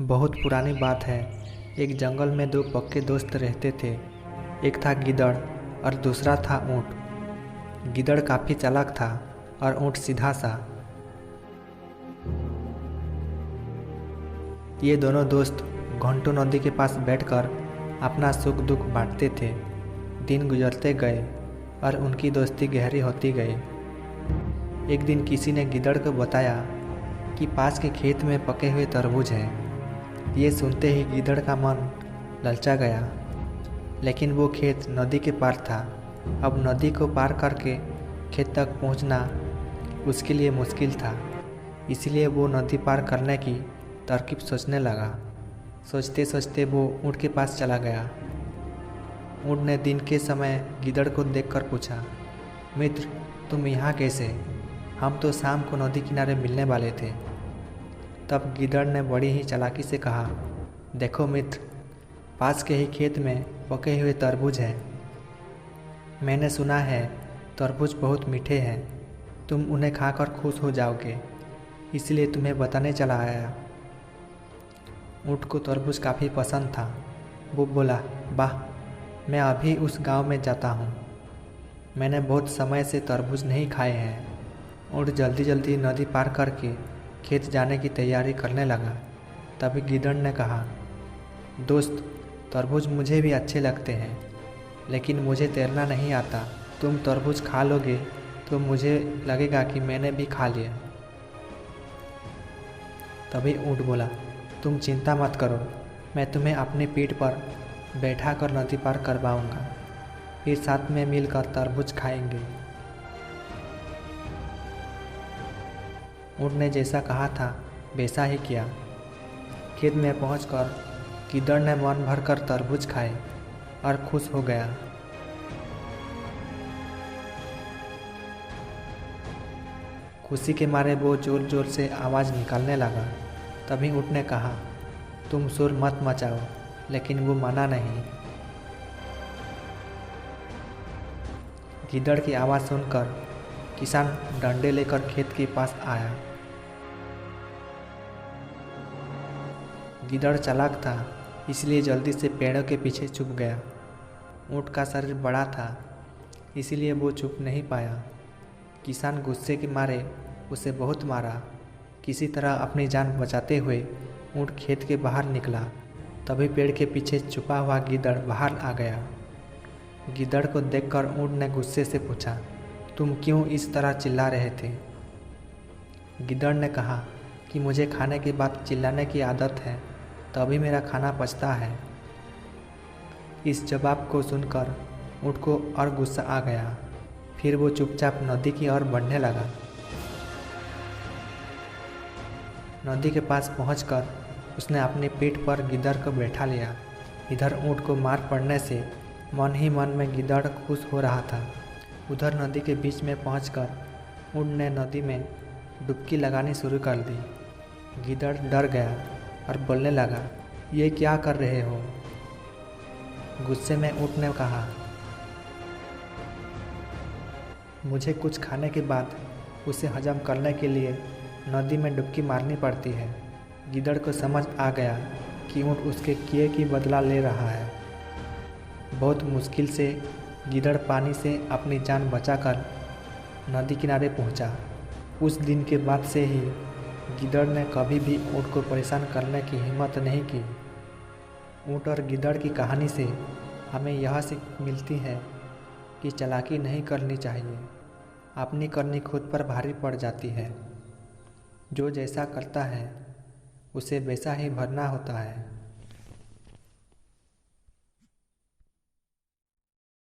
बहुत पुरानी बात है। एक जंगल में दो पक्के दोस्त रहते थे। एक था गिद्दड़ और दूसरा था ऊँट। गिद्दड़ काफ़ी चालाक था और ऊँट सीधा सा। ये दोनों दोस्त घंटों नदी के पास बैठकर अपना सुख दुख बांटते थे। दिन गुजरते गए और उनकी दोस्ती गहरी होती गई। एक दिन किसी ने गिद्दड़ को बताया कि पास के खेत में पके हुए तरबूज हैं। ये सुनते ही गिद्दड़ का मन ललचा गया, लेकिन वो खेत नदी के पार था। अब नदी को पार करके खेत तक पहुंचना उसके लिए मुश्किल था। इसलिए वो नदी पार करने की तरकीब सोचने लगा। सोचते सोचते वो ऊँट के पास चला गया। ऊँट ने दिन के समय गिद्दड़ को देखकर पूछा, मित्र, तुम यहाँ कैसे? हम तो शाम को नदी किनारे मिलने वाले थे। तब गिद्दड़ ने बड़ी ही चालाकी से कहा, देखो मित्र, पास के ही खेत में पके हुए तरबूज हैं। मैंने सुना है तरबूज बहुत मीठे हैं। तुम उन्हें खाकर खुश हो जाओगे, इसलिए तुम्हें बताने चला आया। ऊँट को तरबूज काफ़ी पसंद था। वो बोला, वाह, मैं अभी उस गांव में जाता हूँ। मैंने बहुत समय से तरबूज नहीं खाए हैं। ऊँट जल्दी जल्दी नदी पार करके खेत जाने की तैयारी करने लगा। तभी गिद्दड़ ने कहा, दोस्त, तरबूज मुझे भी अच्छे लगते हैं, लेकिन मुझे तैरना नहीं आता। तुम तरबूज खा लोगे तो मुझे लगेगा कि मैंने भी खा लिया। तभी ऊँट बोला, तुम चिंता मत करो, मैं तुम्हें अपनी पीठ पर बैठा कर नदी पार करवाऊँगा। फिर साथ में मिलकर तरबूज खाएंगे। ऊँट ने जैसा कहा था वैसा ही किया। खेत में पहुंचकर गिद्दड़ ने मन भरकर तरबूज खाए और खुश हो गया। खुशी के मारे वो जोर जोर से आवाज़ निकालने लगा। तभी ऊँट ने कहा, तुम शोर मत मचाओ, लेकिन वो माना नहीं। गिद्दड़ की आवाज़ सुनकर किसान डंडे लेकर खेत के पास आया। गिद्दड़ चालाक था, इसलिए जल्दी से पेड़ों के पीछे छुप गया। ऊँट का शरीर बड़ा था, इसीलिए वो छुप नहीं पाया। किसान गुस्से के मारे उसे बहुत मारा। किसी तरह अपनी जान बचाते हुए ऊँट खेत के बाहर निकला। तभी पेड़ के पीछे छुपा हुआ गिद्दड़ बाहर आ गया। गिद्दड़ को देखकर ऊँट ने गुस्से से पूछा, तुम क्यों इस तरह चिल्ला रहे थे? गिद्दड़ ने कहा कि मुझे खाने के बाद चिल्लाने की आदत है, तभी मेरा खाना पचता है। इस जवाब को सुनकर ऊँट को और गुस्सा आ गया। फिर वो चुपचाप नदी की ओर बढ़ने लगा। नदी के पास पहुंचकर उसने अपनी पीठ पर गिद्दड़ को बैठा लिया। इधर ऊँट को मार पड़ने से मन ही मन में गिद्दड़ खुश हो रहा था। उधर नदी के बीच में पहुंचकर ऊँट ने नदी में डुबकी लगानी शुरू कर दी। गिद्दड़ डर गया और बोलने लगा, ये क्या कर रहे हो? गुस्से में ऊँट ने कहा, मुझे कुछ खाने के बाद उसे हजम करने के लिए नदी में डुबकी मारनी पड़ती है। गिद्दड़ को समझ आ गया कि ऊँट उसके किए की बदला ले रहा है। बहुत मुश्किल से गिद्दड़ पानी से अपनी जान बचाकर नदी किनारे पहुंचा। उस दिन के बाद से ही गिद्दड़ ने कभी भी ऊँट को परेशान करने की हिम्मत नहीं की। ऊँट और गिद्दड़ की कहानी से हमें यह सीख मिलती है कि चालाकी नहीं करनी चाहिए। अपनी करनी खुद पर भारी पड़ जाती है। जो जैसा करता है उसे वैसा ही भरना होता है।